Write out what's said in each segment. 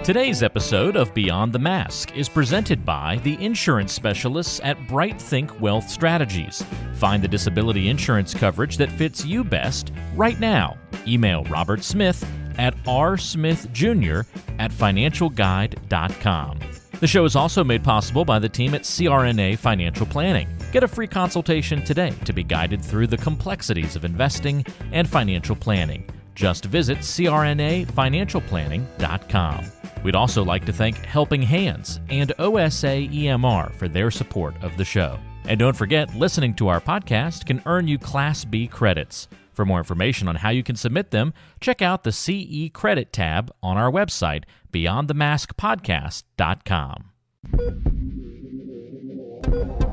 Today's episode of Beyond the Mask is presented by the insurance specialists at Bright Think Wealth Strategies. Find the disability insurance coverage that fits you best right now. Email Robert Smith at rsmithjr@financialguide.com. The show is also made possible by the team at CRNA Financial Planning. Get a free consultation today to be guided through the complexities of investing and financial planning. Just visit crnafinancialplanning.com. We'd also like to thank Helping Hands and OSA EMR for their support of the show. And don't forget, listening to our podcast can earn you Class B credits. For more information on how you can submit them, check out the CE Credit tab on our website, beyondthemaskpodcast.com.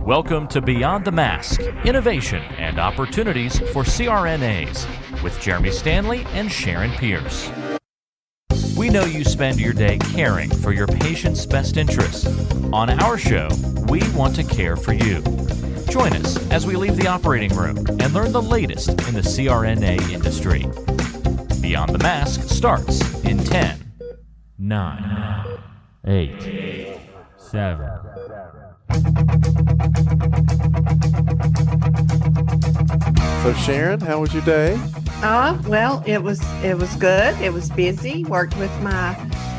Welcome to Beyond the Mask, Innovation and Opportunities for CRNAs, with Jeremy Stanley and Sharon Pierce. We know you spend your day caring for your patient's best interests. On our show, we want to care for you. Join us as we leave the operating room and learn the latest in the CRNA industry. Beyond the Mask starts in 10, 9, 8, 7. So Sharon, how was your day? Well, it was good. It was busy. Worked with my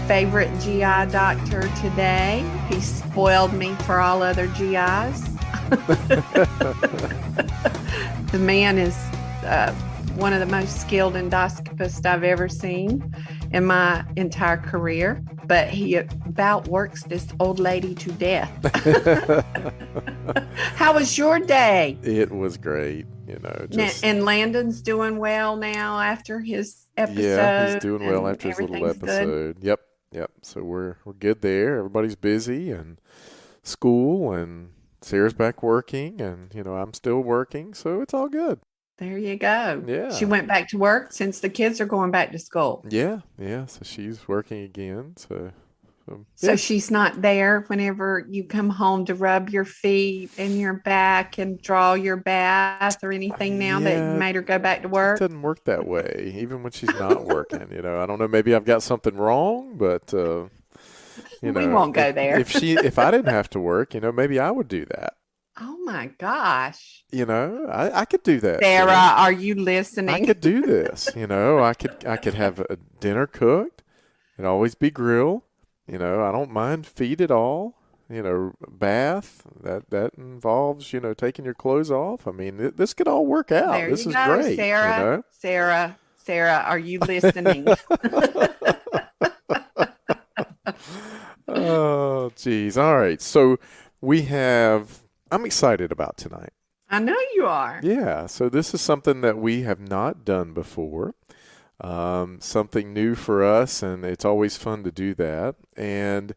favorite GI doctor today. He spoiled me for all other GIs. The man is one of the most skilled endoscopists I've ever seen in my entire career, but he about works this old lady to death. How was your day? It was great, And Landon's doing well now after his episode. Yeah, he's doing well after his little episode. Good. Yep. So we're good there. Everybody's busy and school, and Sarah's back working, and I'm still working, so it's all good. There you go. Yeah. She went back to work since the kids are going back to school. Yeah. So she's working again. So she's not there whenever you come home to rub your feet and your back and draw your bath or anything now that made her go back to work? It doesn't work that way, even when she's not working. I don't know, maybe I've got something wrong, but we won't go there. If I didn't have to work, maybe I would do that. Oh my gosh. I could do that. Sarah, are you listening? I could do this. I could have a dinner cooked. It'd always be grilled. I don't mind feet at all. Bath, that involves, taking your clothes off. I mean, this could all work out. There this you is go, great. Sarah, are you listening? Oh, geez. All right. So I'm excited about tonight. I know you are. Yeah. So this is something that we have not done before. Something new for us, and it's always fun to do that. And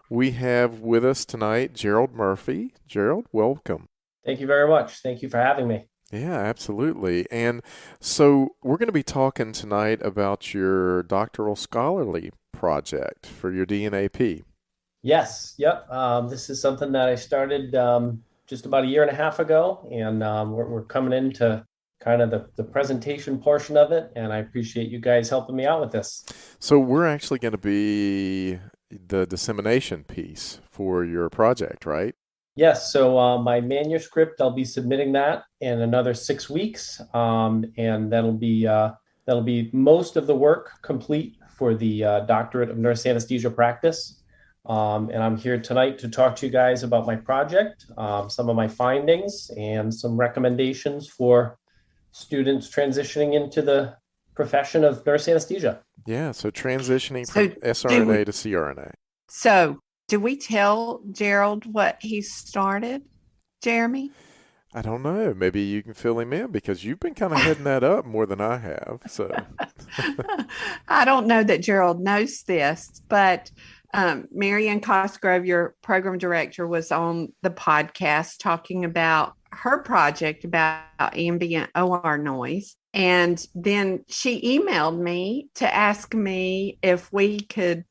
we have with us tonight Gerald Murphy. Gerald, welcome. Thank you very much. Thank you for having me. Yeah, absolutely. And so we're going to be talking tonight about your Doctoral Scholarly Project for your DNAP. Yes. Yep. This is something that I started just about a year and a half ago, and we're coming into kind of the presentation portion of it, and I appreciate you guys helping me out with this. So we're actually going to be the dissemination piece for your project, right? Yes. So my manuscript, I'll be submitting that in another 6 weeks, and that'll be most of the work complete for the doctorate of nurse anesthesia practice. And I'm here tonight to talk to you guys about my project, some of my findings, and some recommendations for students transitioning into the profession of nurse anesthesia. Yeah, so transitioning from SRNA to CRNA. So do we tell Gerald what he started, Jeremy? I don't know. Maybe you can fill him in because you've been kind of heading that up more than I have. So I don't know that Gerald knows this, but Marianne Cosgrove, your program director, was on the podcast talking about her project about ambient OR noise. And then she emailed me to ask me if we could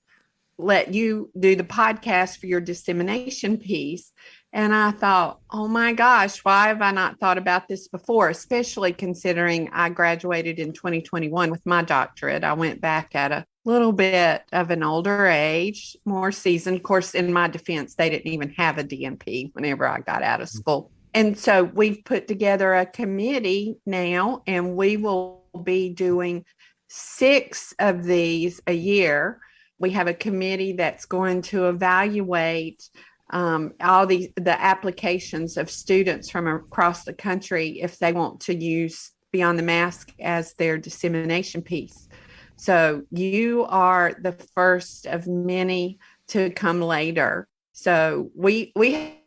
let you do the podcast for your dissemination piece. And I thought, oh my gosh, why have I not thought about this before? Especially considering I graduated in 2021 with my doctorate. I went back at a little bit of an older age, more seasoned. Of course, in my defense, they didn't even have a DNP whenever I got out of school. And so we've put together a committee now, and we will be doing 6 of these a year. We have a committee that's going to evaluate all the applications of students from across the country if they want to use Beyond the Mask as their dissemination piece. So you are the first of many to come later. So we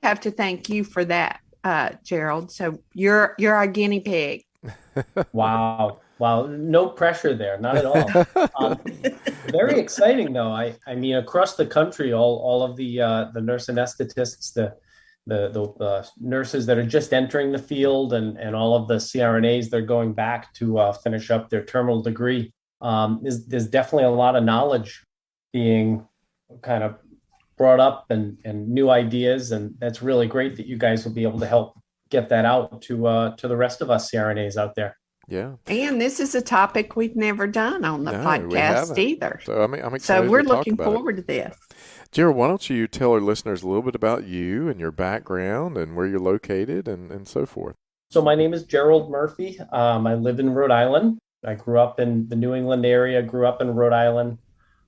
have to thank you for that, Gerald. So you're our guinea pig. Wow. No pressure there, not at all. Very exciting, though. I mean, across the country, all of the nurse anesthetists, the nurses that are just entering the field, and all of the CRNAs, they're going back to finish up their terminal degree. There's definitely a lot of knowledge being kind of brought up and new ideas, and that's really great that you guys will be able to help get that out to the rest of us CRNAs out there. Yeah. And this is a topic we've never done on the podcast either. So I'm excited. So we're looking forward to this. Gerald, why don't you tell our listeners a little bit about you and your background and where you're located and so forth. So my name is Gerald Murphy. I live in Rhode Island. I grew up in the New England area, grew up in Rhode Island,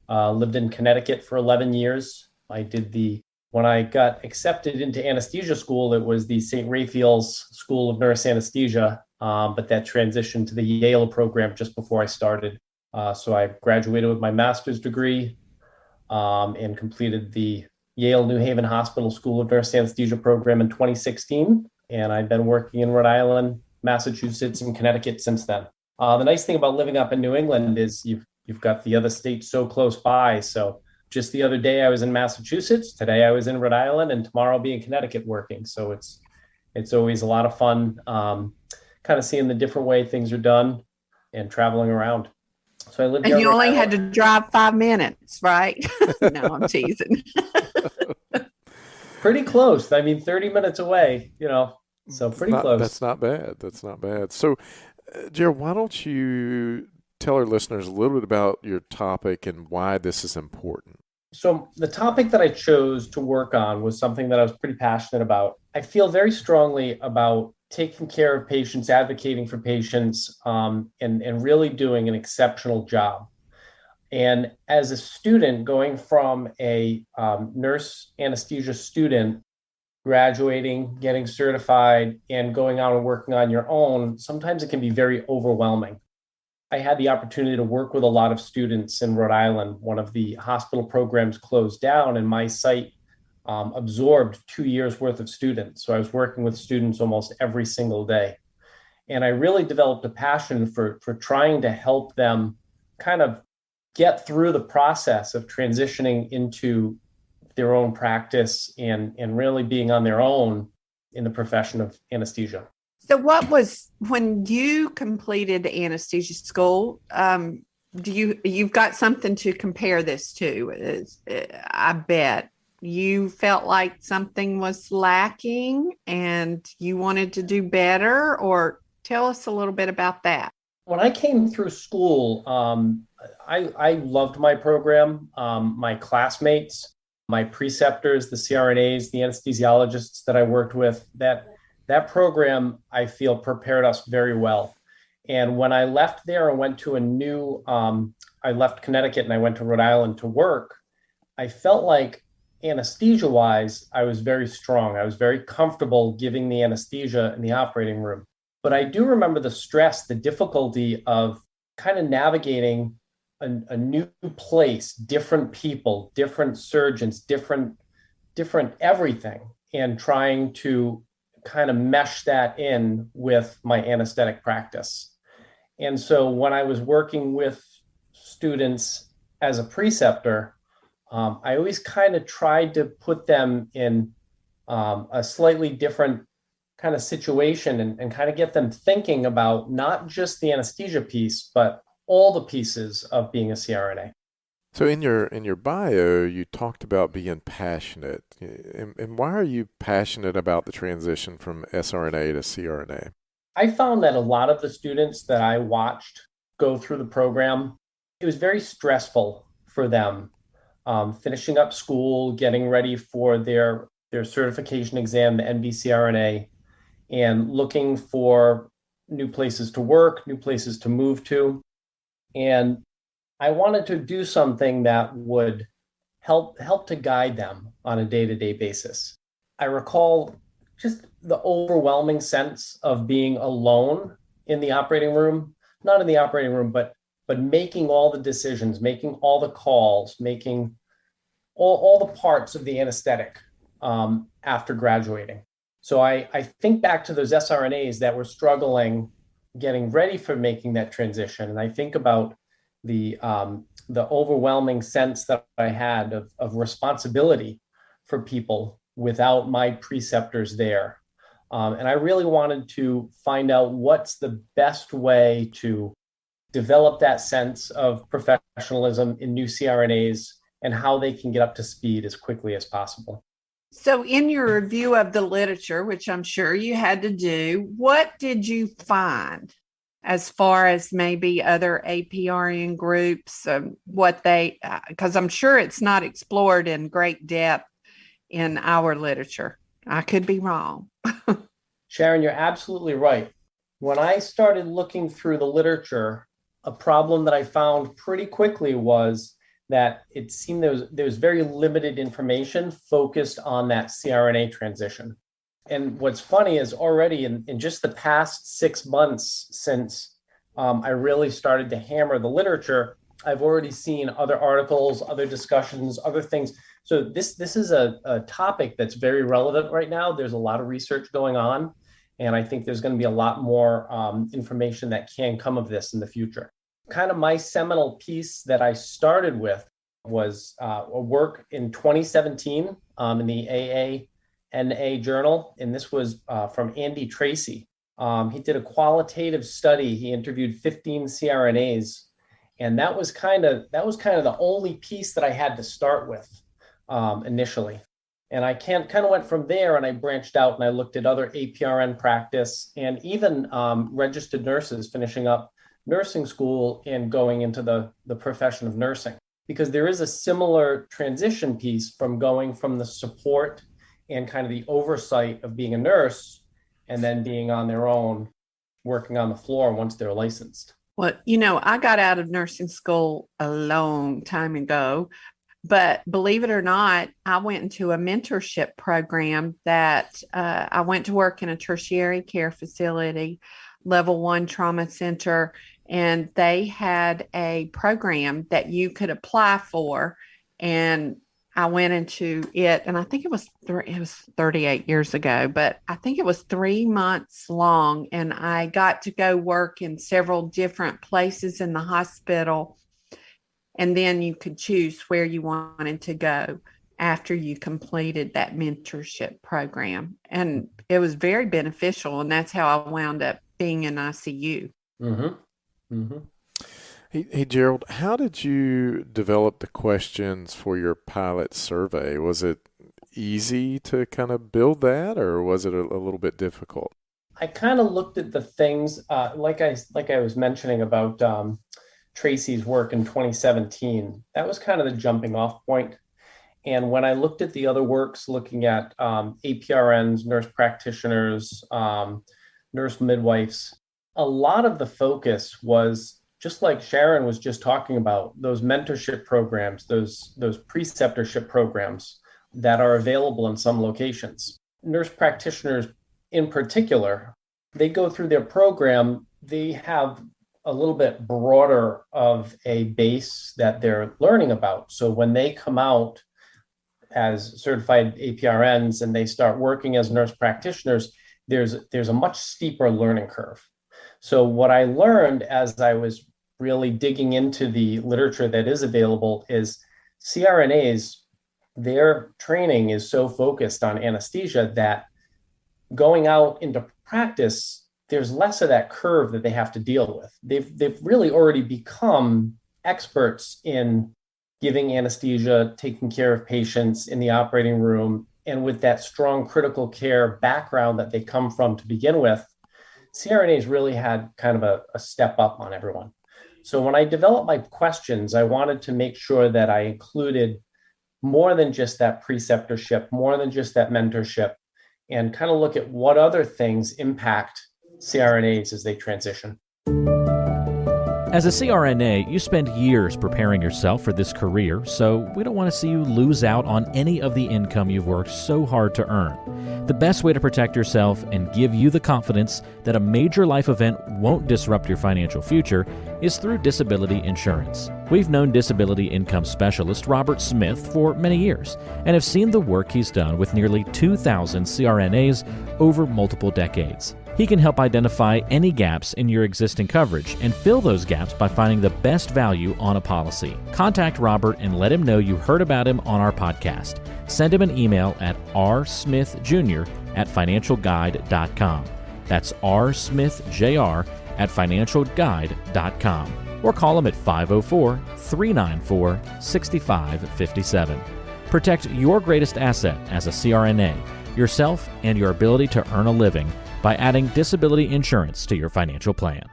lived in Connecticut for 11 years. When I got accepted into anesthesia school, it was the St. Raphael's School of Nurse Anesthesia, but that transitioned to the Yale program just before I started. So I graduated with my master's degree and completed the Yale New Haven Hospital School of Nurse Anesthesia program in 2016. And I've been working in Rhode Island, Massachusetts, and Connecticut since then. The nice thing about living up in New England is you've got the other states so close by. So just the other day I was in Massachusetts, today I was in Rhode Island, and tomorrow I'll be in Connecticut working. So it's always a lot of fun kind of seeing the different way things are done and traveling around. So I live here. And you only had to drive 5 minutes, right? No, I'm teasing. Pretty close. I mean, 30 minutes away, so pretty close. That's not bad. So, Gerald, why don't you tell our listeners a little bit about your topic and why this is important? So the topic that I chose to work on was something that I was pretty passionate about. I feel very strongly about taking care of patients, advocating for patients, and really doing an exceptional job. And as a student, going from a nurse anesthesia student, graduating, getting certified, and going out and working on your own, sometimes it can be very overwhelming. I had the opportunity to work with a lot of students in Rhode Island. One of the hospital programs closed down, and my site absorbed 2 years worth of students. So I was working with students almost every single day. And I really developed a passion for trying to help them kind of get through the process of transitioning into their own practice and really being on their own in the profession of anesthesia. So when you completed anesthesia school, you've got something to compare this to, I bet. You felt like something was lacking and you wanted to do better, or tell us a little bit about that. When I came through school, I loved my program, my classmates, my preceptors, the CRNAs, the anesthesiologists that I worked with. That program, I feel, prepared us very well. And when I left there and went to I left Connecticut and I went to Rhode Island to work, I felt like anesthesia-wise, I was very strong. I was very comfortable giving the anesthesia in the operating room. But I do remember the stress, the difficulty of kind of navigating a new place, different people, different surgeons, different everything, and trying to kind of mesh that in with my anesthetic practice. And so when I was working with students as a preceptor, I always kind of tried to put them in a slightly different kind of situation and kind of get them thinking about not just the anesthesia piece, but all the pieces of being a CRNA. So in your bio, you talked about being passionate. And why are you passionate about the transition from SRNA to CRNA? I found that a lot of the students that I watched go through the program, it was very stressful for them, finishing up school, getting ready for their certification exam, the NBCRNA, and looking for new places to work, new places to move to. And I wanted to do something that would help to guide them on a day-to-day basis. I recall just the overwhelming sense of being alone in the operating room, not in the operating room, but making all the decisions, making all the calls, making all the parts of the anesthetic after graduating. So I think back to those SRNAs that were struggling getting ready for making that transition. And I think about the overwhelming sense that I had of responsibility for people without my preceptors there. And I really wanted to find out what's the best way to develop that sense of professionalism in new CRNAs and how they can get up to speed as quickly as possible. So in your review of the literature, which I'm sure you had to do, what did you find as far as maybe other APRN groups, because I'm sure it's not explored in great depth in our literature. I could be wrong. Sharon, you're absolutely right. When I started looking through the literature, a problem that I found pretty quickly was that it seemed there was very limited information focused on that CRNA transition. And what's funny is already in just the past 6 months since I really started to hammer the literature, I've already seen other articles, other discussions, other things. So this is a topic that's very relevant right now. There's a lot of research going on, and I think there's going to be a lot more information that can come of this in the future. Kind of my seminal piece that I started with was a work in 2017 in the AANA journal, and this was from Andy Tracy. He did a qualitative study. He interviewed 15 CRNAs, and that was kind of the only piece that I had to start with initially. And I kind of went from there, and I branched out and I looked at other APRN practice and even registered nurses finishing up nursing school and going into the profession of nursing, because there is a similar transition piece from going from the support and kind of the oversight of being a nurse and then being on their own, working on the floor once they're licensed. Well, I got out of nursing school a long time ago, but believe it or not, I went into a mentorship program that I went to work in a tertiary care facility, level 1 trauma center, and they had a program that you could apply for. And I went into it, and I think it was 38 years ago, but I think it was 3 months long. And I got to go work in several different places in the hospital. And then you could choose where you wanted to go after you completed that mentorship program. And it was very beneficial. And that's how I wound up being in ICU. Mm-hmm. Mm-hmm. Hey, Gerald, how did you develop the questions for your pilot survey? Was it easy to kind of build that, or was it a little bit difficult? I kind of looked at the things like I was mentioning about Tracy's work in 2017. That was kind of the jumping off point. And when I looked at the other works, looking at APRNs, nurse practitioners, nurse midwives, a lot of the focus was just like Sharon was just talking about, those mentorship programs, those preceptorship programs that are available in some locations. Nurse practitioners in particular, they go through their program, they have a little bit broader of a base that they're learning about. So when they come out as certified APRNs and they start working as nurse practitioners, there's a much steeper learning curve. So what I learned as I was really digging into the literature that is available is CRNAs, their training is so focused on anesthesia that going out into practice, there's less of that curve that they have to deal with. They've really already become experts in giving anesthesia, taking care of patients in the operating room, and with that strong critical care background that they come from to begin with, CRNAs really had kind of a step up on everyone. So when I developed my questions, I wanted to make sure that I included more than just that preceptorship, more than just that mentorship, and kind of look at what other things impact CRNAs as they transition. As a CRNA, you spend years preparing yourself for this career, so we don't want to see you lose out on any of the income you've worked so hard to earn. The best way to protect yourself and give you the confidence that a major life event won't disrupt your financial future is through disability insurance. We've known disability income specialist Robert Smith for many years and have seen the work he's done with nearly 2,000 CRNAs over multiple decades. He can help identify any gaps in your existing coverage and fill those gaps by finding the best value on a policy. Contact Robert and let him know you heard about him on our podcast. Send him an email at rsmithjr@financialguide.com. That's rsmithjr@financialguide.com. Or call him at 504-394-6557. Protect your greatest asset as a CRNA, yourself and your ability to earn a living by adding disability insurance to your financial plan.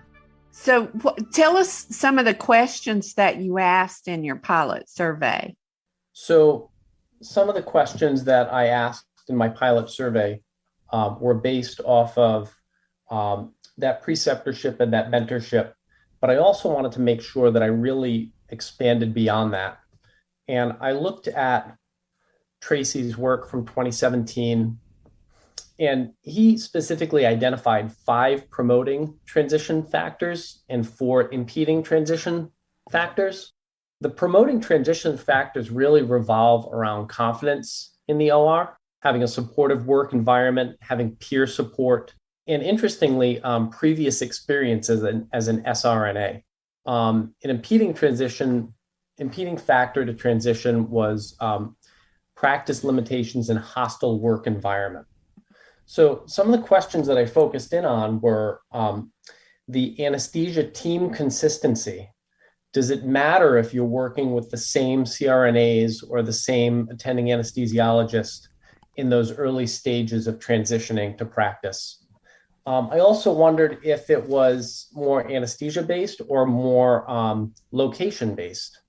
So tell us some of the questions that you asked in your pilot survey. So some of the questions that I asked in my pilot survey were based off of that preceptorship and that mentorship, but I also wanted to make sure that I really expanded beyond that. And I looked at Tracy's work from 2017, and he specifically identified 5 promoting transition factors and 4 impeding transition factors. The promoting transition factors really revolve around confidence in the OR, having a supportive work environment, having peer support, and interestingly, previous experience as an SRNA. An impeding factor to transition was practice limitations in hostile work environment. So some of the questions that I focused in on were the anesthesia team consistency. Does it matter if you're working with the same CRNAs or the same attending anesthesiologist in those early stages of transitioning to practice? I also wondered if it was more anesthesia-based or more location-based.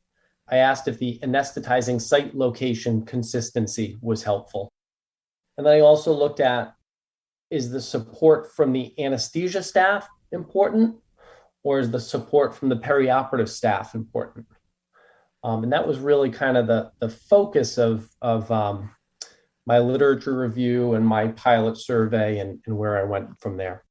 I asked if the anesthetizing site location consistency was helpful. And then I also looked at, is the support from the anesthesia staff important, or is the support from the perioperative staff important? And that was really kind of the focus of my literature review and my pilot survey and where I went from there.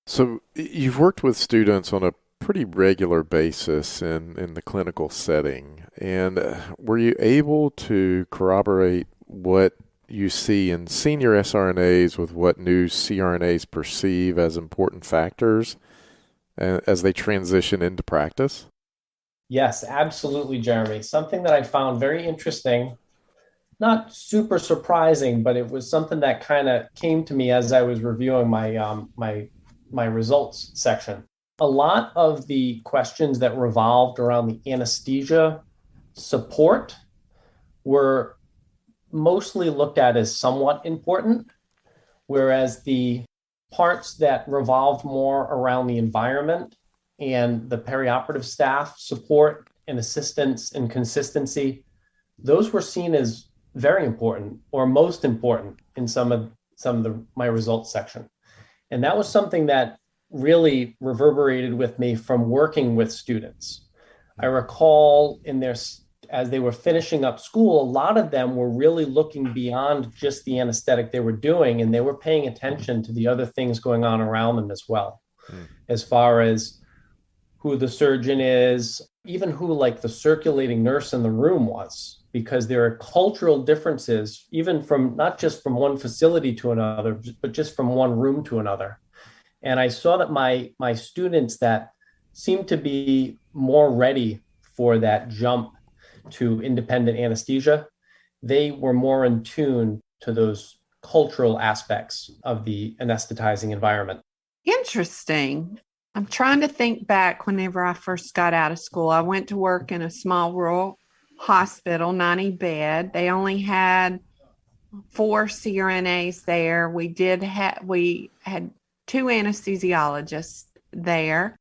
So you've worked with students on a pretty regular basis in the clinical setting, and were you able to corroborate what you see in senior SRNAs with what new CRNAs perceive as important factors as they transition into practice? Yes, absolutely, Jeremy. Something that I found very interesting, not super surprising, but it was something that kind of came to me as I was reviewing my results section. A lot of the questions that revolved around the anesthesia support were mostly looked at as somewhat important, whereas the parts that revolved more around the environment and the perioperative staff support and assistance and consistency, those were seen as very important or most important in some of my results section. And that was something that really reverberated with me from working with students. I recall as they were finishing up school, a lot of them were really looking beyond just the anesthetic they were doing, and they were paying attention to the other things going on around them as well, as far as who the surgeon is, even who like the circulating nurse in the room was, because there are cultural differences, even from not just from one facility to another, but just from one room to another. And I saw that my students that seemed to be more ready for that jump to independent anesthesia, they were more in tune to those cultural aspects of the anesthetizing environment. Interesting. I'm trying to think back whenever I first got out of school. I went to work in a small rural hospital, 90 bed. They only had 4 CRNAs there. We had 2 anesthesiologists there.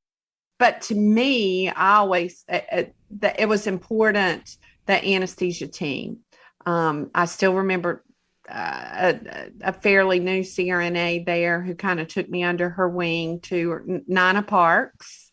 but to me, I always, it was important, the anesthesia team. I still remember a fairly new CRNA there who kind of took me under her wing to Nina Parks.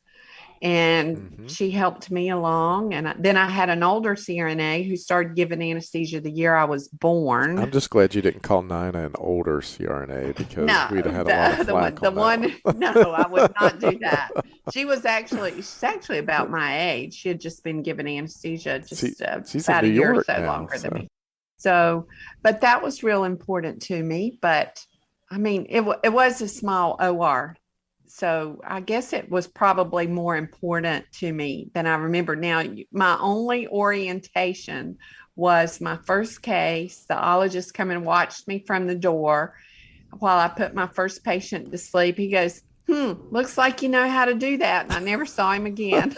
And she helped me along. And then I had an older CRNA who started giving anesthesia the year I was born. I'm just glad you didn't call Nina an older CRNA, because we'd have had a lot of flack on that one. No, I would not do that. She's actually about my age. She had just been given anesthesia she's about a year or so longer than me. So, but that was real important to me. But I mean, it was a small OR. So I guess it was probably more important to me than I remember. Now, my only orientation was my first case. The ologist come and watched me from the door while I put my first patient to sleep. He goes, looks like you know how to do that. And I never saw him again.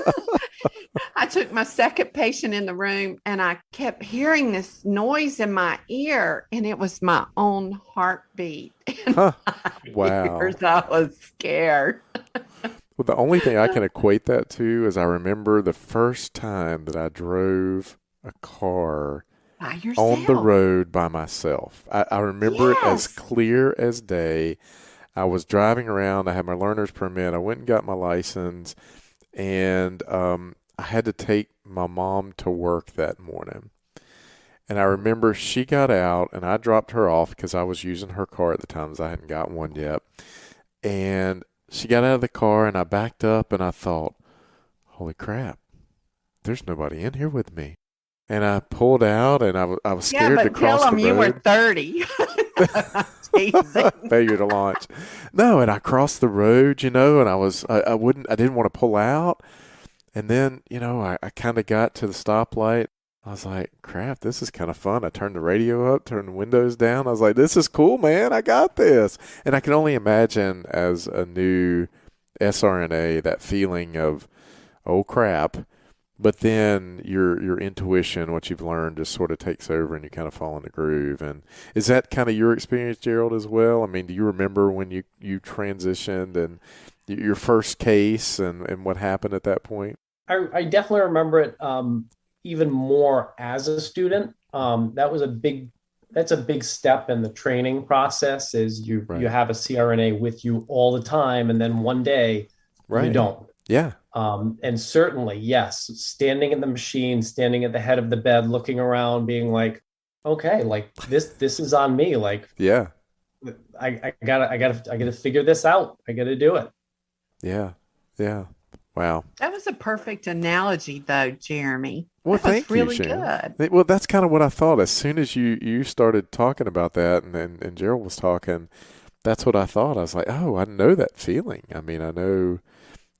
I took my second patient in the room and I kept hearing this noise in my ear, and it was my own heartbeat. Wow. I was scared. Well, the only thing I can equate that to is I remember the first time that I drove a car on the road by myself. I remember it as clear as day. I was driving around. I had my learner's permit. I went and got my license, and I had to take my mom to work that morning. And I remember she got out, and I dropped her off because I was using her car at the time, as I hadn't got one yet. And she got out of the car, and I backed up, and I thought, holy crap, there's nobody in here with me. And I pulled out, and I was scared to cross the road. Yeah, but tell them you were 30. Failure to launch. No, and I crossed the road, and I didn't want to pull out. And then, I kind of got to the stoplight. I was like, crap, this is kind of fun. I turned the radio up, turned the windows down. I was like, this is cool, man. I got this. And I can only imagine, as a new SRNA, that feeling of, oh, crap. But then your intuition, what you've learned, just sort of takes over, and you kind of fall in the groove. And is that kind of your experience, Gerald, as well? I mean, do you remember when you transitioned and your first case and what happened at that point? I definitely remember it even more as a student. That's a big step in the training process, is you have a CRNA with you all the time, and then one day you don't. Yeah. And certainly, yes, standing in the machine, standing at the head of the bed, looking around, being like, okay, like this is on me. Like, yeah, I gotta figure this out. I gotta do it. Yeah. Yeah. Wow. That was a perfect analogy, though, Jeremy. Well, thank you, Sharon. Good. Well, that's kind of what I thought. As soon as you started talking about that, and Gerald was talking, that's what I thought. I was like, oh, I know that feeling. I mean, I know,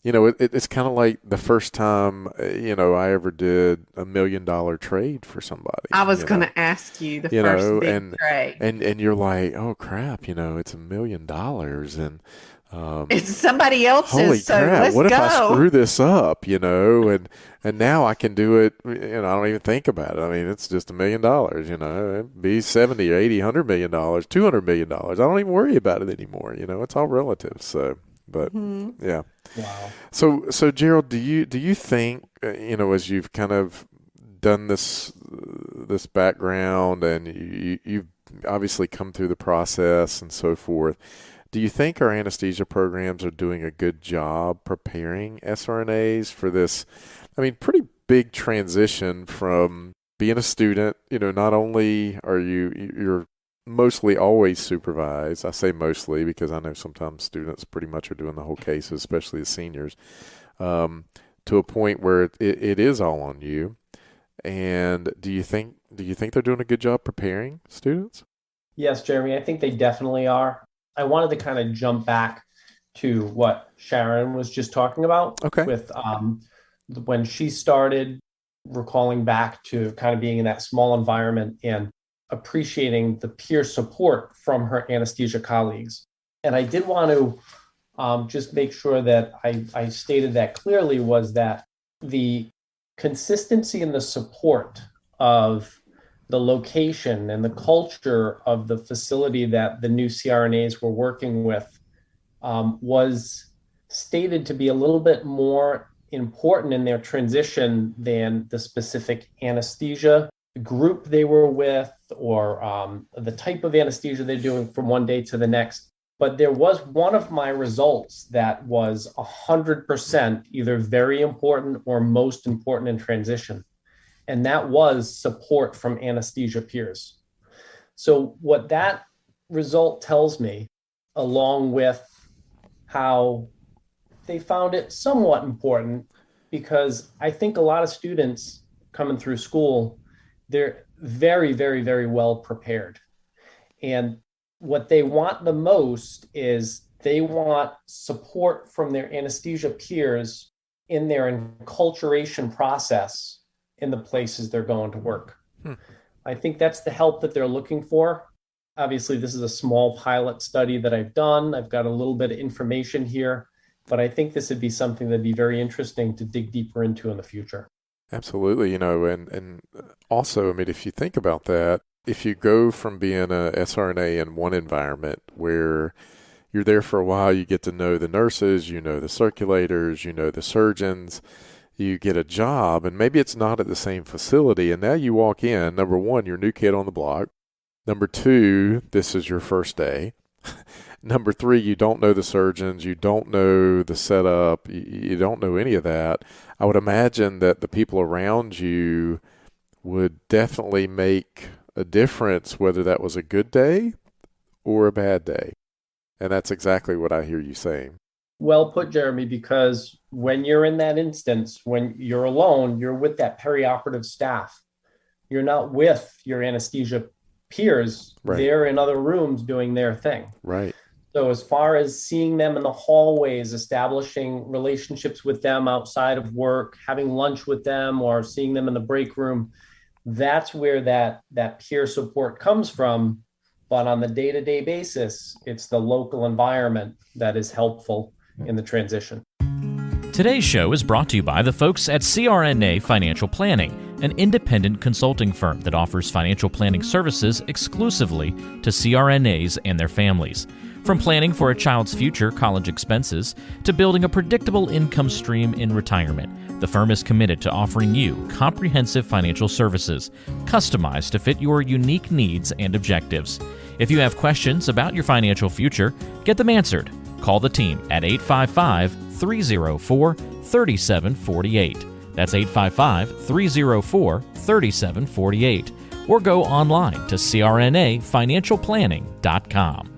it's kind of like the first time, I ever did $1 million trade for somebody. I was going to ask you the first big trade. And you're like, oh, crap, it's $1 million. And it's somebody else's. Holy crap! What if I screw this up? And now I can do it. I don't even think about it. I mean, it's just $1 million. It'd be 70 or 80, $100 million, $200 million. I don't even worry about it anymore. It's all relative. So, but yeah. Wow. So Gerald, do you think as you've kind of done this background, and you've obviously come through the process and so forth, do you think our anesthesia programs are doing a good job preparing SRNAs for this, pretty big transition from being a student? Not only are you're mostly always supervised. I say mostly because I know sometimes students pretty much are doing the whole cases, especially the seniors, to a point where it is all on you. And do you think they're doing a good job preparing students? Yes, Jeremy, I think they definitely are. I wanted to kind of jump back to what Sharon was just talking about. Okay. With when she started, recalling back to kind of being in that small environment and appreciating the peer support from her anesthesia colleagues. And I did want to just make sure that I stated that clearly, was that the consistency and the support of the location and the culture of the facility that the new CRNAs were working with was stated to be a little bit more important in their transition than the specific anesthesia group they were with, or the type of anesthesia they're doing from one day to the next. But there was one of my results that was 100% either very important or most important in transition. And that was support from anesthesia peers. So what that result tells me, along with how they found it somewhat important, because I think a lot of students coming through school, they're very, very, very well prepared. And what they want the most is they want support from their anesthesia peers in their enculturation process in the places they're going to work. I think that's the help that they're looking for. Obviously, this is a small pilot study that I've done. I've got a little bit of information here, but I think this would be something that'd be very interesting to dig deeper into in the future. Absolutely, and also, I mean, if you think about that, if you go from being a SRNA in one environment where you're there for a while, you get to know the nurses, you know the circulators, you know the surgeons, you get a job, and maybe it's not at the same facility, and now you walk in, number one, you're a new kid on the block. Number two, this is your first day. Number three, you don't know the surgeons, you don't know the setup, you don't know any of that. I would imagine that the people around you would definitely make a difference whether that was a good day or a bad day. And that's exactly what I hear you saying. Well put, Jeremy, because when you're in that instance, when you're alone, you're with that perioperative staff. You're not with your anesthesia peers. Right. They're in other rooms doing their thing. Right. So as far as seeing them in the hallways, establishing relationships with them outside of work, having lunch with them, or seeing them in the break room, that's where that peer support comes from. But on the day-to-day basis, it's the local environment that is helpful in the transition. Today's show is brought to you by the folks at CRNA Financial Planning, an independent consulting firm that offers financial planning services exclusively to CRNAs and their families. From planning for a child's future college expenses to building a predictable income stream in retirement, the firm is committed to offering you comprehensive financial services, customized to fit your unique needs and objectives. If you have questions about your financial future, get them answered. Call the team at 855-304-3748. That's 855-304-3748. Or go online to crnafinancialplanning.com.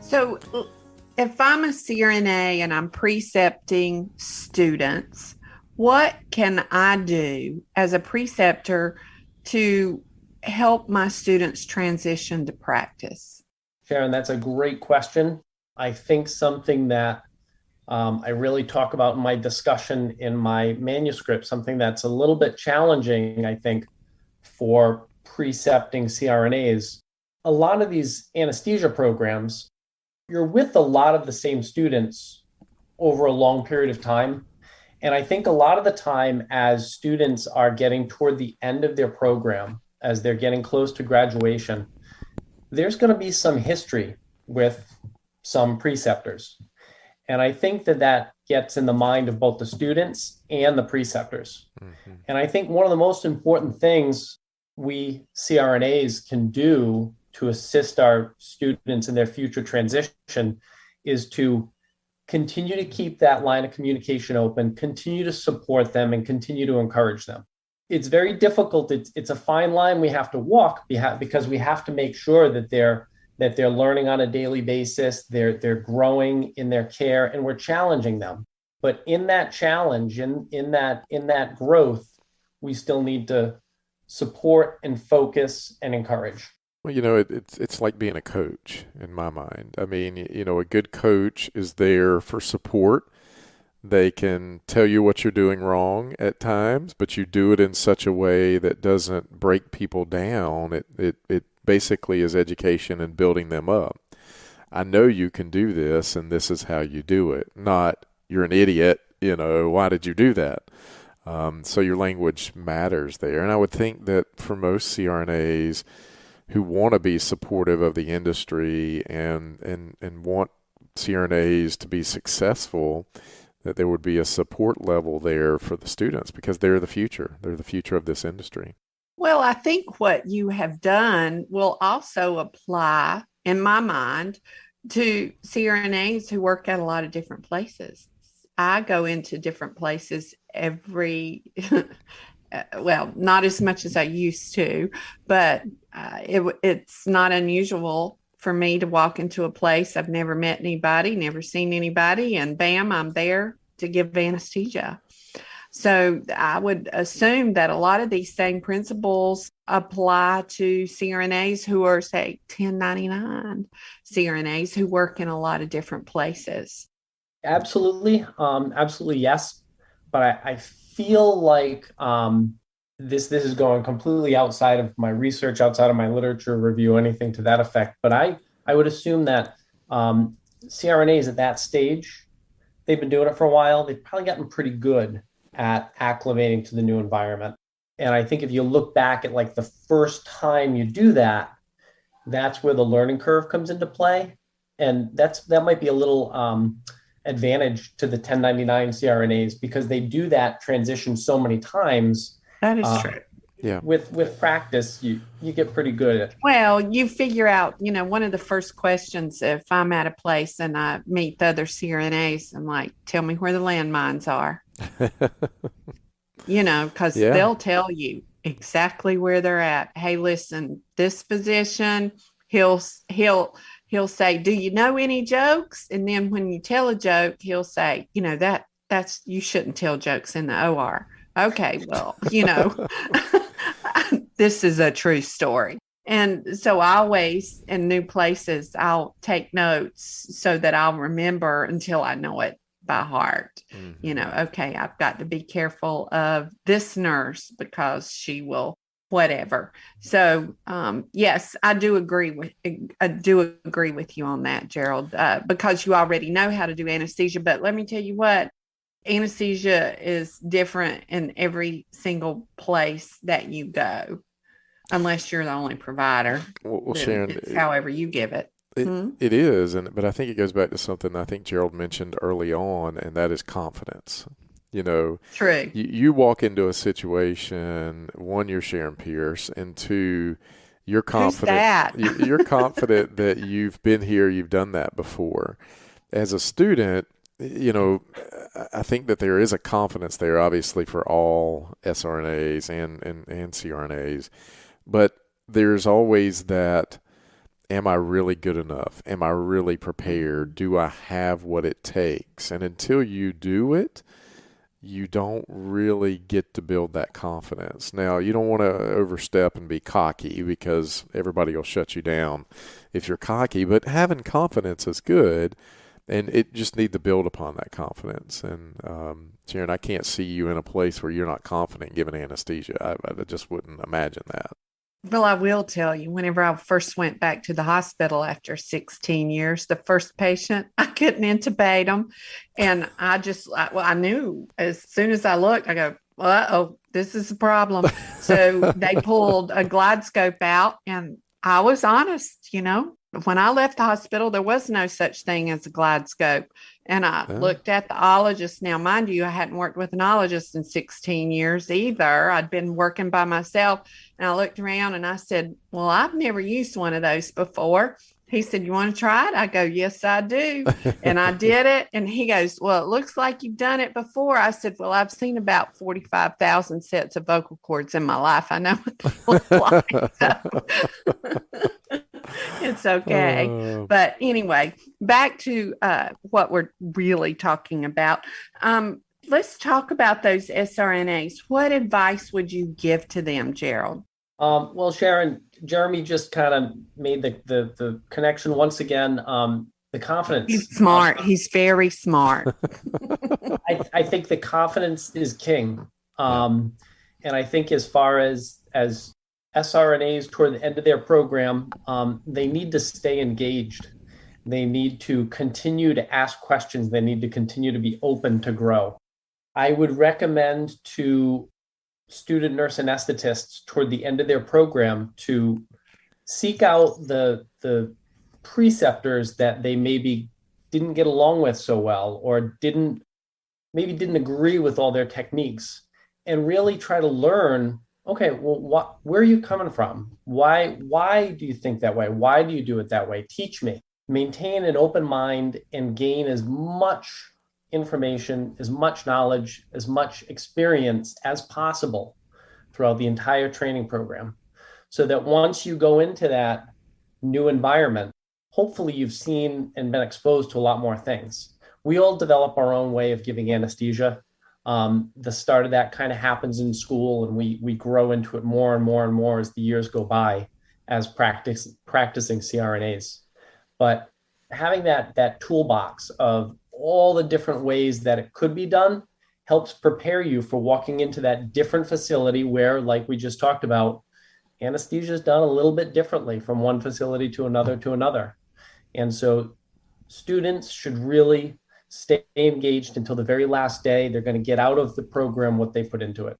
So if I'm a CRNA and I'm precepting students, what can I do as a preceptor to help my students transition to practice? Sharon, that's a great question. I think something that I really talk about in my discussion in my manuscript, something that's a little bit challenging, I think, for precepting CRNAs. A lot of these anesthesia programs, you're with a lot of the same students over a long period of time. And I think a lot of the time as students are getting toward the end of their program, as they're getting close to graduation, there's going to be some history with some preceptors. And I think that gets in the mind of both the students and the preceptors. Mm-hmm. And I think one of the most important things we CRNAs can do to assist our students in their future transition is to continue to keep that line of communication open, continue to support them, and continue to encourage them. It's very difficult. It's a fine line we have to walk because we have to make sure that they're learning on a daily basis, they're growing in their care, and we're challenging them. But in that challenge, in that growth, we still need to support and focus and encourage. Well, it's like being a coach in my mind. I mean, a good coach is there for support. They can tell you what you're doing wrong at times, but you do it in such a way that doesn't break people down. It basically is education and building them up. I know you can do this, and this is how you do it. Not, you're an idiot, why did you do that? So your language matters there. And I would think that for most CRNAs who want to be supportive of the industry and want CRNAs to be successful, that there would be a support level there for the students, because they're the future. They're the future of this industry. Well, I think what you have done will also apply, in my mind, to CRNAs who work at a lot of different places. I go into different places every, well, not as much as I used to, but it's not unusual for me to walk into a place I've never met anybody, never seen anybody, and bam, I'm there to give anesthesia. So I would assume that a lot of these same principles apply to CRNAs who are, say, 1099 CRNAs who work in a lot of different places. Absolutely. Absolutely, yes. But I feel like this is going completely outside of my research, outside of my literature review, anything to that effect. But I would assume that CRNAs at that stage, they've been doing it for a while. They've probably gotten pretty good at acclimating to the new environment. And I think if you look back at like the first time you do that, that's where the learning curve comes into play. And that might be a little advantage to the 1099 CRNAs, because they do that transition so many times. That is true. Yeah. With practice, you get pretty good at it. Well, you figure out, one of the first questions if I'm at a place and I meet the other CRNAs, I'm like, tell me where the landmines are. Because they'll tell you exactly where they're at. Hey, listen, this physician, he'll say, do you know any jokes? And then when you tell a joke, he'll say, that's you shouldn't tell jokes in the OR. Okay, well, this is a true story. And so I always, in new places, I'll take notes so that I'll remember until I know it by heart. Okay, I've got to be careful of this nurse because she will whatever. So yes, I do agree with you on that, Gerald, because you already know how to do anesthesia. But let me tell you what, anesthesia is different in every single place that you go, unless you're the only provider. Well, Sharon, it's however you give it. It is, but I think it goes back to something I think Gerald mentioned early on, and that is confidence. True. You walk into a situation, one, you're Sharon Pierce, and two, you're confident. Who's that? You're confident that you've been here, you've done that before. As a student, I think that there is a confidence there, obviously, for all SRNAs and CRNAs, but there's always that, am I really good enough? Am I really prepared? Do I have what it takes? And until you do it, you don't really get to build that confidence. Now, you don't want to overstep and be cocky, because everybody will shut you down if you're cocky, but having confidence is good. And it just need to build upon that confidence. And Sharon, I can't see you in a place where you're not confident giving anesthesia. I just wouldn't imagine that. Well, I will tell you, whenever I first went back to the hospital after 16 years, the first patient, I couldn't intubate them. And I knew as soon as I looked, I go, uh-oh, this is a problem. So they pulled a glide scope out, and I was honest, When I left the hospital, there was no such thing as a glide scope. And I looked at the ologist. Now, mind you, I hadn't worked with an ologist in 16 years either. I'd been working by myself. And I looked around and I said, well, I've never used one of those before. He said, you want to try it? I go, yes, I do. And I did it. And he goes, well, it looks like you've done it before. I said, well, I've seen about 45,000 sets of vocal cords in my life. I know what they look like. So. It's okay. But anyway, back to what we're really talking about. Let's talk about those SRNAs. What advice would you give to them, Gerald? Well, Sharon, Jeremy just kind of made the connection once again. The confidence. He's smart. He's very smart. I think the confidence is king. And I think as far as SRNAs toward the end of their program, they need to stay engaged. They need to continue to ask questions. They need to continue to be open to grow. I would recommend to student nurse anesthetists toward the end of their program to seek out the preceptors that they may be didn't get along with so well, or didn't agree with all their techniques, and really try to learn, okay, well, where are you coming from? Why do you think that way? Why do you do it that way? Teach me. Maintain an open mind and gain as much information, as much knowledge, as much experience as possible throughout the entire training program, so that once you go into that new environment, hopefully you've seen and been exposed to a lot more things. We all develop our own way of giving anesthesia. The start of that kind of happens in school, and we grow into it more and more and more as the years go by as practicing CRNAs. But having that toolbox of all the different ways that it could be done helps prepare you for walking into that different facility where, like we just talked about, anesthesia is done a little bit differently from one facility to another. And so students should really stay engaged until the very last day. They're going to get out of the program what they put into it.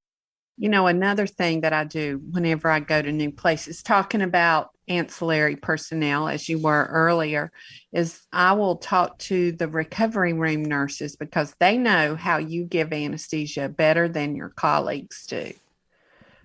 You know, another thing that I do whenever I go to new places, talking about ancillary personnel, as you were earlier, is I will talk to the recovery room nurses, because they know how you give anesthesia better than your colleagues do,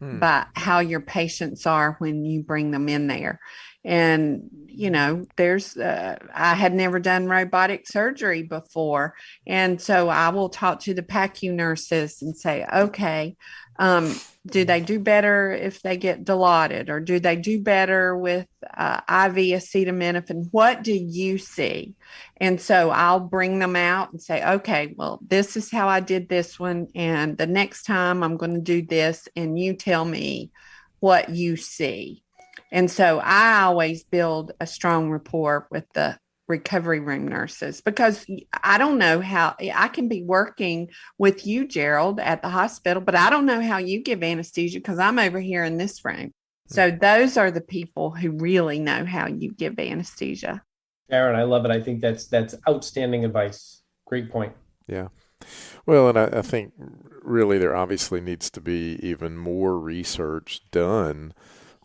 by how your patients are when you bring them in there. And, you know, I had never done robotic surgery before. And so I will talk to the PACU nurses and say, okay, do they do better if they get Dilaudid, or do they do better with IV acetaminophen? What do you see? And so I'll bring them out and say, okay, well, this is how I did this one, and the next time I'm going to do this, and you tell me what you see. And so I always build a strong rapport with the recovery room nurses, because I don't know how I can be working with you, Gerald, at the hospital, but I don't know how you give anesthesia, because I'm over here in this room. So those are the people who really know how you give anesthesia. Aaron, I love it. I think that's outstanding advice. Great point. Yeah. Well, and I think really there obviously needs to be even more research done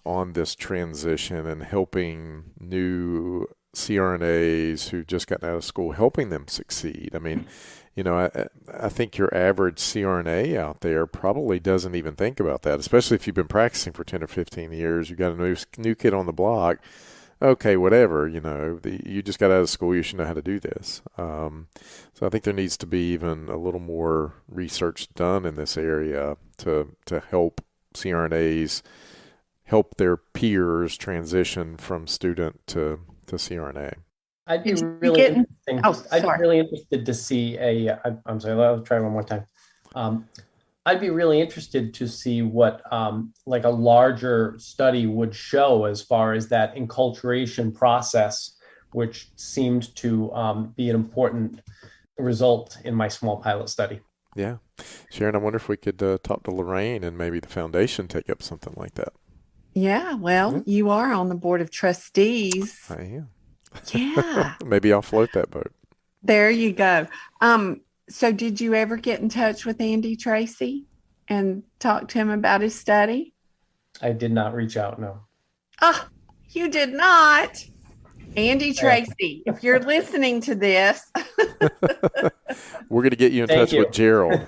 on this transition and helping new CRNAs who just gotten out of school, helping them succeed. I mean, you know, I think your average CRNA out there probably doesn't even think about that, especially if you've been practicing for 10 or 15 years. You got a new kid on the block. Okay, whatever, you know, you just got out of school, you should know how to do this. So I think there needs to be even a little more research done in this area to help CRNAs help their peers transition from student to CRNA. I'd be really interested to see I'm sorry, I'll try one more time. I'd be really interested to see what like a larger study would show as far as that enculturation process, which seemed to be an important result in my small pilot study. Yeah. Sharon, I wonder if we could talk to Lorraine and maybe the foundation take up something like that. Yeah, well, you are on the board of trustees. I am. Yeah. Maybe I'll float that boat. There you go. So did you ever get in touch with Andy Tracy and talk to him about his study? I did not reach out, no. Oh, you did not. Andy Tracy, if you're listening to this. We're going to get you in touch with Gerald.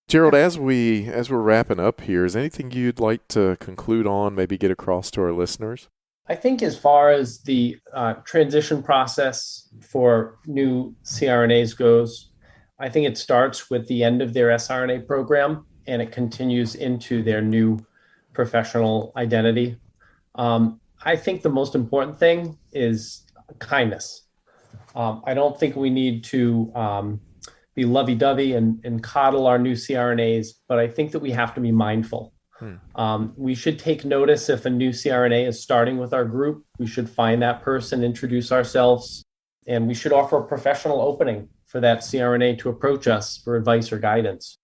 Gerald, as we're wrapping up here, is anything you'd like to conclude on, maybe get across to our listeners? I think as far as the transition process for new CRNAs goes, I think it starts with the end of their SRNA program and it continues into their new professional identity. I think the most important thing is kindness. I don't think we need to be lovey-dovey and coddle our new CRNAs, but I think that we have to be mindful. We should take notice if a new CRNA is starting with our group. We should find that person, introduce ourselves, and we should offer a professional opening for that CRNA to approach us for advice or guidance.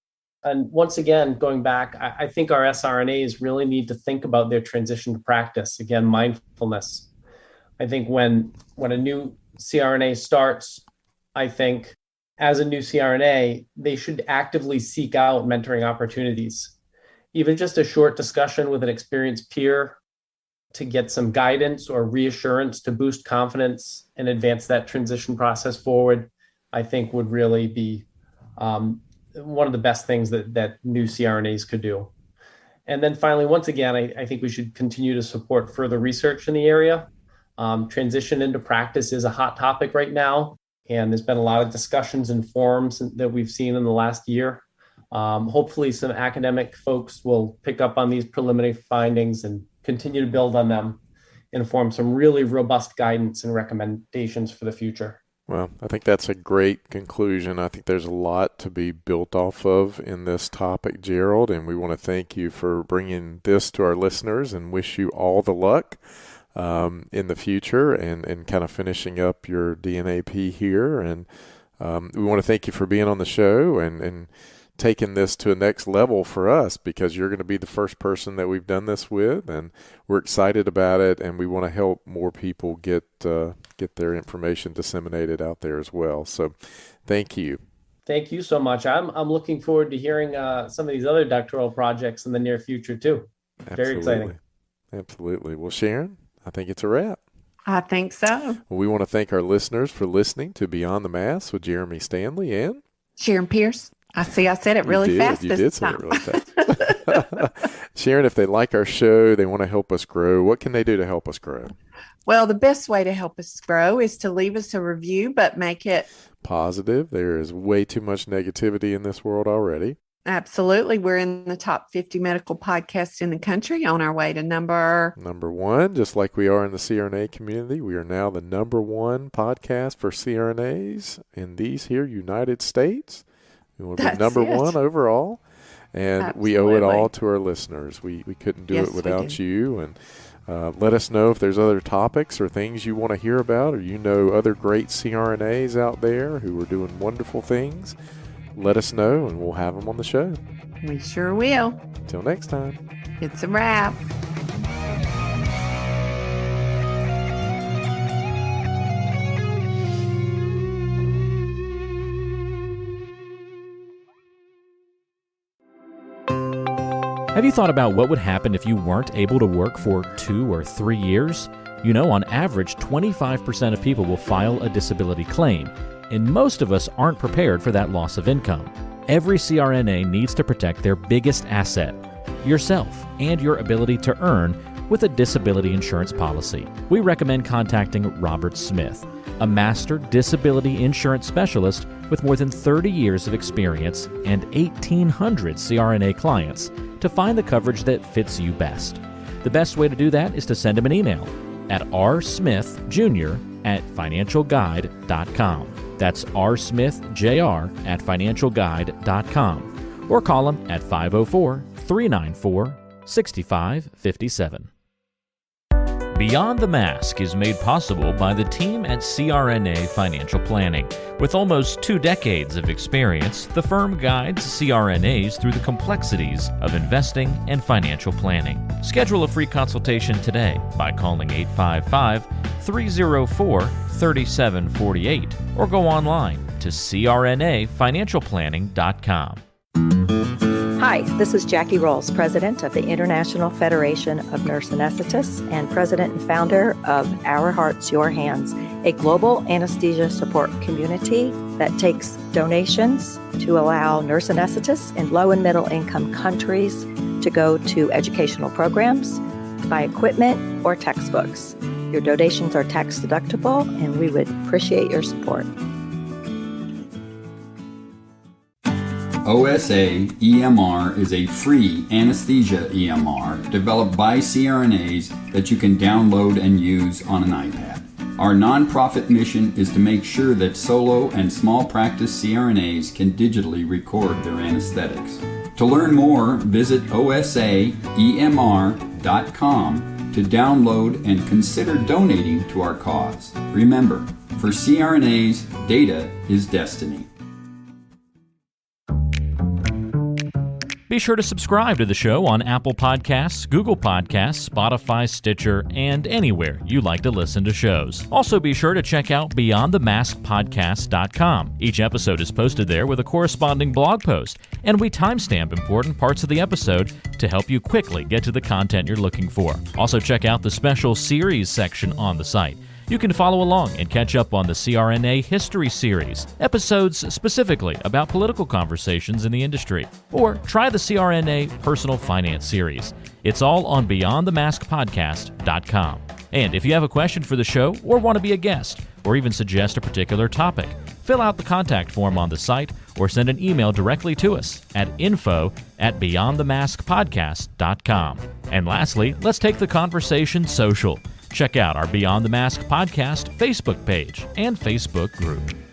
And once again, going back, I think our SRNAs really need to think about their transition to practice. Again, mindfulness. I think when a new CRNA starts, I think as a new CRNA, they should actively seek out mentoring opportunities. Even just a short discussion with an experienced peer to get some guidance or reassurance to boost confidence and advance that transition process forward, I think would really be one of the best things that new CRNAs could do. And then finally, once again, I think we should continue to support further research in the area. Transition into practice is a hot topic right now, and there's been a lot of discussions and forums that we've seen in the last year. Hopefully some academic folks will pick up on these preliminary findings and continue to build on them and form some really robust guidance and recommendations for the future. Well, I think that's a great conclusion. I think there's a lot to be built off of in this topic, Gerald, and we want to thank you for bringing this to our listeners and wish you all the luck in the future and kind of finishing up your DNAP here. And we want to thank you for being on the show and taking this to a next level for us, because you're going to be the first person that we've done this with, and we're excited about it, and we want to help more people get their information disseminated out there as well. So thank you. Thank you so much. I'm looking forward to hearing some of these other doctoral projects in the near future too. Absolutely. Very exciting. Absolutely. Well, Sharon, I think it's a wrap. I think so. Well, we want to thank our listeners for listening to Beyond the Mask with Jeremy Stanley and Sharon Pierce. I said it really fast You this did say time. it really fast. Sharon, if they like our show, they want to help us grow, what can they do to help us grow? Well, the best way to help us grow is to leave us a review, but make it positive. There is way too much negativity in this world already. Absolutely. We're in the top 50 medical podcasts in the country, on our way to number 1, just like we are in the CRNA community. We are now the number 1 podcast for CRNAs in these here United States. We want to be number 1 overall, and Absolutely. We owe it all to our listeners. We couldn't do it without you. And let us know if there's other topics or things you want to hear about, or you know other great CRNAs out there who are doing wonderful things. Let us know, and we'll have them on the show. We sure will. Until next time. It's a wrap. Have you thought about what would happen if you weren't able to work for 2 or 3 years? You know, on average, 25% of people will file a disability claim, and most of us aren't prepared for that loss of income. Every CRNA needs to protect their biggest asset, yourself, and your ability to earn with a disability insurance policy. We recommend contacting Robert Smith, a master disability insurance specialist with more than 30 years of experience and 1,800 CRNA clients, to find the coverage that fits you best. The best way to do that is to send him an email at rsmithjr@financialguide.com. That's rsmithjr@financialguide.com, or call him at 504-394-6557. Beyond the Mask is made possible by the team at CRNA Financial Planning. With almost 2 decades of experience, the firm guides CRNAs through the complexities of investing and financial planning. Schedule a free consultation today by calling 855-304-3748 or go online to crnafinancialplanning.com. Hi, this is Jackie Rolls, President of the International Federation of Nurse Anesthetists and President and founder of Our Hearts, Your Hands, a global anesthesia support community that takes donations to allow nurse anesthetists in low and middle income countries to go to educational programs, to buy equipment or textbooks. Your donations are tax deductible, and we would appreciate your support. OSA EMR is a free anesthesia EMR developed by CRNAs that you can download and use on an iPad. Our nonprofit mission is to make sure that solo and small practice CRNAs can digitally record their anesthetics. To learn more, visit osaemr.com to download and consider donating to our cause. Remember, for CRNAs, data is destiny. Be sure to subscribe to the show on Apple Podcasts, Google Podcasts, Spotify, Stitcher, and anywhere you like to listen to shows. Also be sure to check out BeyondTheMaskPodcast.com. Each episode is posted there with a corresponding blog post, and we timestamp important parts of the episode to help you quickly get to the content you're looking for. Also check out the special series section on the site. You can follow along and catch up on the CRNA History Series, episodes specifically about political conversations in the industry, or try the CRNA Personal Finance Series. It's all on BeyondTheMaskPodcast.com. And if you have a question for the show or want to be a guest, or even suggest a particular topic, fill out the contact form on the site or send an email directly to us at info@BeyondTheMaskPodcast.com. And lastly, let's take the conversation social. Check out our Beyond the Mask podcast Facebook page and Facebook group.